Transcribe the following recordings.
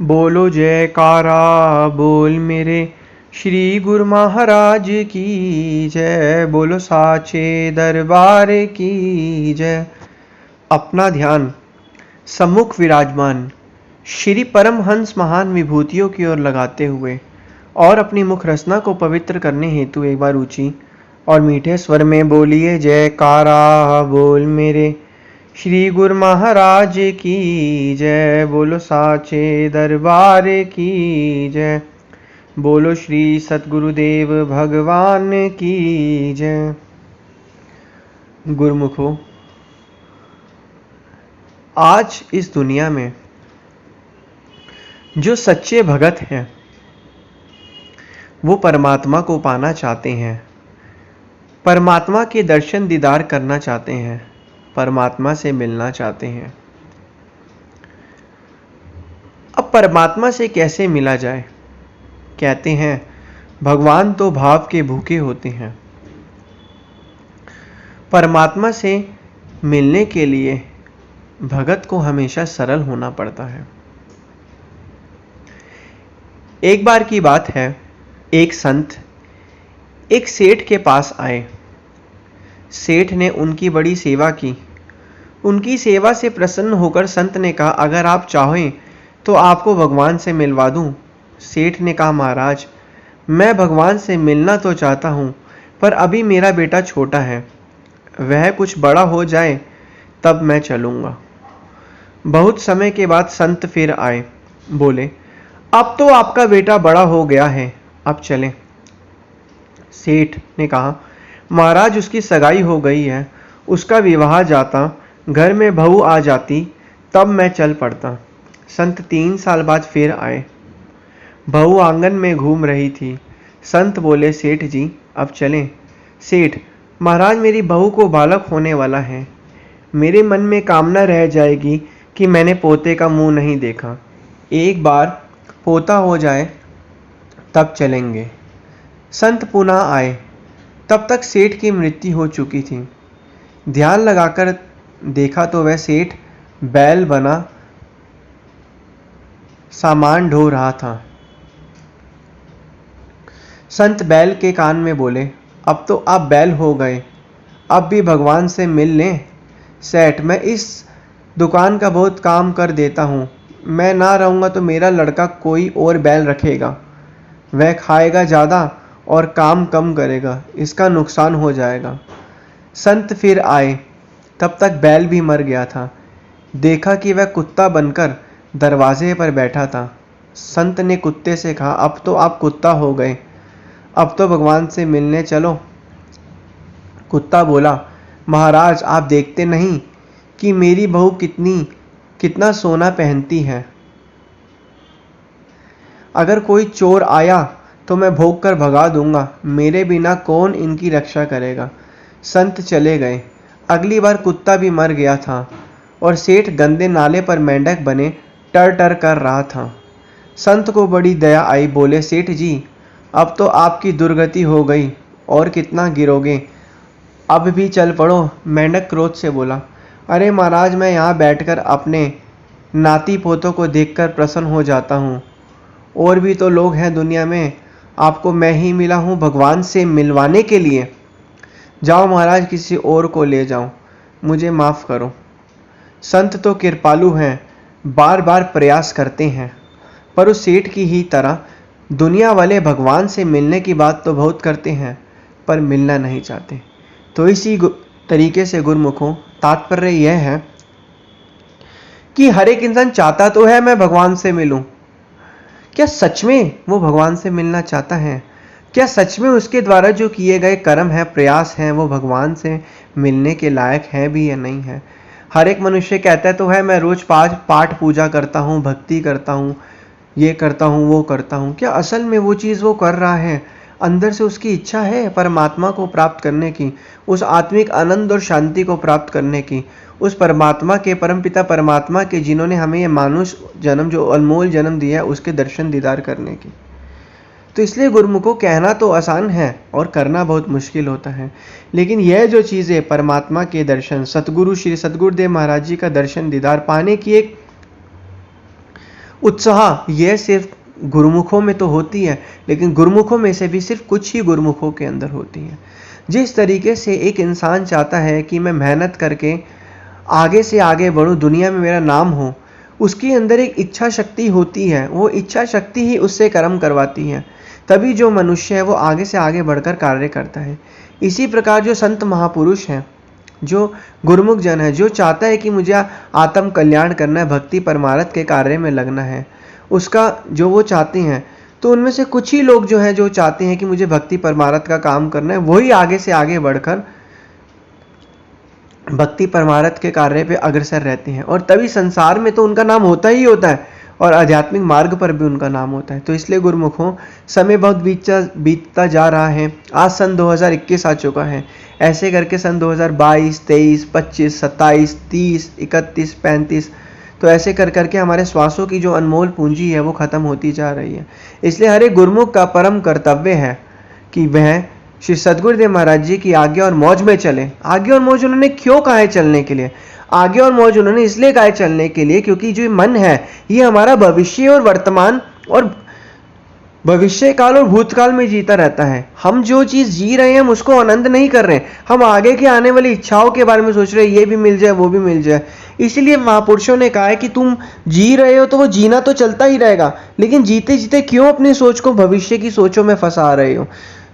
बोलो जयकारा बोल मेरे श्री गुरु महाराज की जय। बोलो साचे दरबार की जय। अपना ध्यान सम्मुख विराजमान श्री परमहंस महान विभूतियों की ओर लगाते हुए और अपनी मुख रचना को पवित्र करने हेतु एक बार ऊंची और मीठे स्वर में बोलिए जयकारा बोल मेरे श्री गुरु महाराज की जय। बोलो साचे दरबार की जय। बोलो श्री सतगुरुदेव भगवान की जय। गुरुमुखो, आज इस दुनिया में जो सच्चे भगत हैं वो परमात्मा को पाना चाहते हैं, परमात्मा के दर्शन दीदार करना चाहते हैं, परमात्मा से मिलना चाहते हैं। अब परमात्मा से कैसे मिला जाए? कहते हैं भगवान तो भाव के भूखे होते हैं। परमात्मा से मिलने के लिए भगत को हमेशा सरल होना पड़ता है। एक बार की बात है, एक संत एक सेठ के पास आए। सेठ ने उनकी बड़ी सेवा की। उनकी सेवा से प्रसन्न होकर संत ने कहा, अगर आप चाहें तो आपको भगवान से मिलवा दूं। सेठ ने कहा, महाराज मैं भगवान से मिलना तो चाहता हूं, पर अभी मेरा बेटा छोटा है, वह कुछ बड़ा हो जाए तब मैं चलूंगा। बहुत समय के बाद संत फिर आए। बोले, अब तो आपका बेटा बड़ा हो गया है, अब चलें। सेठ ने कहा, महाराज उसकी सगाई हो गई है, उसका विवाह जाता, घर में बहू आ जाती, तब मैं चल पड़ता। संत 3 साल बाद फिर आए। बहू आंगन में घूम रही थी। संत बोले, सेठ जी अब चलें। सेठ, महाराज मेरी बहू को बालक होने वाला है, मेरे मन में कामना रह जाएगी कि मैंने पोते का मुंह नहीं देखा। एक बार पोता हो जाए तब चलेंगे। संत पुनः आए। तब तक सेठ की मृत्यु हो चुकी थी। ध्यान लगाकर देखा तो वह सेठ बैल बना सामान ढो रहा था। संत बैल के कान में बोले, अब तो आप बैल हो गए, अब भी भगवान से मिल लें। सेठ, मैं इस दुकान का बहुत काम कर देता हूँ, मैं ना रहूँगा तो मेरा लड़का कोई और बैल रखेगा, वह खाएगा ज़्यादा और काम कम करेगा, इसका नुकसान हो जाएगा। संत फिर आए। तब तक बैल भी मर गया था। देखा कि वह कुत्ता बनकर दरवाजे पर बैठा था। संत ने कुत्ते से कहा, अब तो आप कुत्ता हो गए, अब तो भगवान से मिलने चलो। कुत्ता बोला, महाराज आप देखते नहीं कि मेरी बहू कितना सोना पहनती है, अगर कोई चोर आया तो मैं भोंक कर भगा दूंगा, मेरे बिना कौन इनकी रक्षा करेगा। संत चले गए। अगली बार कुत्ता भी मर गया था और सेठ गंदे नाले पर मेंढक बने टर टर कर रहा था। संत को बड़ी दया आई। बोले, सेठ जी अब तो आपकी दुर्गति हो गई, और कितना गिरोगे, अब भी चल पड़ो। मेंढक क्रोध से बोला, अरे महाराज मैं यहाँ बैठकर अपने नाती पोतों को देखकर प्रसन्न हो जाता हूँ, और भी तो लोग हैं दुनिया में, आपको मैं ही मिला हूँ भगवान से मिलवाने के लिए। जाओ महाराज किसी और को ले जाओ, मुझे माफ़ करो। संत तो कृपालु हैं, बार बार प्रयास करते हैं, पर उस सेठ की ही तरह दुनिया वाले भगवान से मिलने की बात तो बहुत करते हैं, पर मिलना नहीं चाहते। तो इसी तरीके से गुरुमुखों, तात्पर्य यह है कि हर एक इंसान चाहता तो है मैं भगवान से मिलूं। क्या सच में वो भगवान से मिलना चाहता है? क्या सच में उसके द्वारा जो किए गए कर्म है, प्रयास हैं, वो भगवान से मिलने के लायक है भी या नहीं है? हर एक मनुष्य कहता है तो है मैं रोज पाठ पूजा करता हूँ, भक्ति करता हूँ, ये करता हूँ, वो करता हूँ। क्या असल में वो चीज़ वो कर रहा है? अंदर से उसकी इच्छा है परमात्मा को प्राप्त करने की, उस आत्मिक आनंद और शांति को प्राप्त करने की, उस परमात्मा के, परमपिता परमात्मा के, जिन्होंने हमें ये मानुष जन्म, जो अनमोल जन्म दिया है, उसके दर्शन दीदार करने की। तो इसलिए गुरुमुखों, कहना तो आसान है और करना बहुत मुश्किल होता है। लेकिन यह जो चीज़ें, परमात्मा के दर्शन, सतगुरु श्री सतगुरुदेव महाराज जी का दर्शन दीदार पाने की एक उत्साह यह सिर्फ गुरुमुखों में तो होती है, लेकिन गुरुमुखों में से भी सिर्फ कुछ ही गुरुमुखों के अंदर होती है। जिस तरीके से एक इंसान चाहता है कि मैं मेहनत करके आगे से आगे बढ़ूं, दुनिया में मेरा नाम हो, उसके अंदर एक इच्छा शक्ति होती है। वो इच्छा शक्ति ही उससे कर्म करवाती है। तभी जो मनुष्य है वो आगे से आगे बढ़कर कार्य करता है। इसी प्रकार जो संत महापुरुष हैं, जो गुरुमुख जन है, जो चाहता है कि मुझे आत्म कल्याण करना है, भक्ति परमार्थ के कार्य में लगना है, उसका जो वो चाहते हैं, तो उनमें से कुछ ही लोग जो हैं जो चाहते हैं कि मुझे भक्ति परमार्थ का काम करना है, वही आगे से आगे बढ़कर भक्ति परमार्थ के कार्य पे अग्रसर रहते हैं। और तभी संसार में तो उनका नाम होता ही होता है और आध्यात्मिक मार्ग पर भी उनका नाम होता है। तो इसलिए गुरुमुखों, समय बहुत बीतता जा रहा है। आज सन 2021 आ चुका है। ऐसे करके सन 2022, 23, 25, 27, 30, 31, 35, तो ऐसे कर करके हमारे श्वासों की जो अनमोल पूंजी है वो खत्म होती जा रही है। इसलिए हर एक गुरुमुख का परम कर्तव्य है कि वह श्री सद्गुरुदेव महाराज जी की आज्ञा और मौज में चले। आज्ञा और मौज उन्होंने क्यों कहा है चलने के लिए? आज्ञा और मौज उन्होंने इसलिए कहा है चलने के लिए क्योंकि जो मन है ये हमारा भविष्य और वर्तमान और भविष्य काल और भूतकाल में जीता रहता है। हम जो चीज जी रहे हैं हम उसको आनंद नहीं कर रहे हैं, हम आगे की आने वाली इच्छाओं के बारे में सोच रहे हैं, ये भी मिल जाए वो भी मिल जाए। इसलिए महापुरुषों ने कहा है कि तुम जी रहे हो तो वो जीना तो चलता ही रहेगा, लेकिन जीते जीते क्यों अपनी सोच को भविष्य की सोचों में फंसा रहे हो?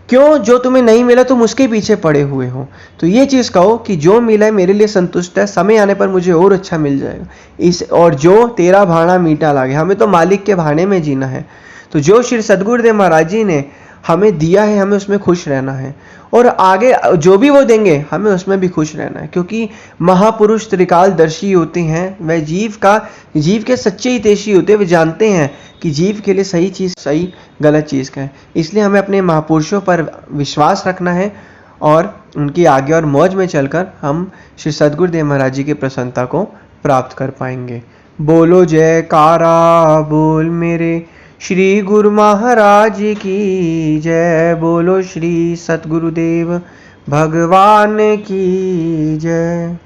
क्यों जो तुम्हें नहीं मिला तुम उसके पीछे पड़े हुए हो? तो ये चीज़ कहो कि जो मिला है मेरे लिए संतुष्ट है, समय आने पर मुझे और अच्छा मिल जाएगा। और जो तेरा भाड़ा मीठा लागे, हमें तो मालिक के भाड़े में जीना है। तो जो श्री सद्गुरुदेव महाराज जी ने हमें दिया है हमें उसमें खुश रहना है, और आगे जो भी वो देंगे हमें उसमें भी खुश रहना है। क्योंकि महापुरुष त्रिकालदर्शी होते हैं, वह जीव के सच्चे हितैषी होते हैं। वे जानते हैं कि जीव के लिए सही चीज़ सही, गलत चीज़ क्या है। इसलिए हमें अपने महापुरुषों पर विश्वास रखना है और उनकी आज्ञा और मौज में चलकर हम श्री सद्गुरुदेव महाराज जी की प्रसन्नता को प्राप्त कर पाएंगे। बोलो जयकारा बोल मेरे श्री गुरु महाराज की जय। बोलो श्री सद्गुरुदेव भगवान की जय।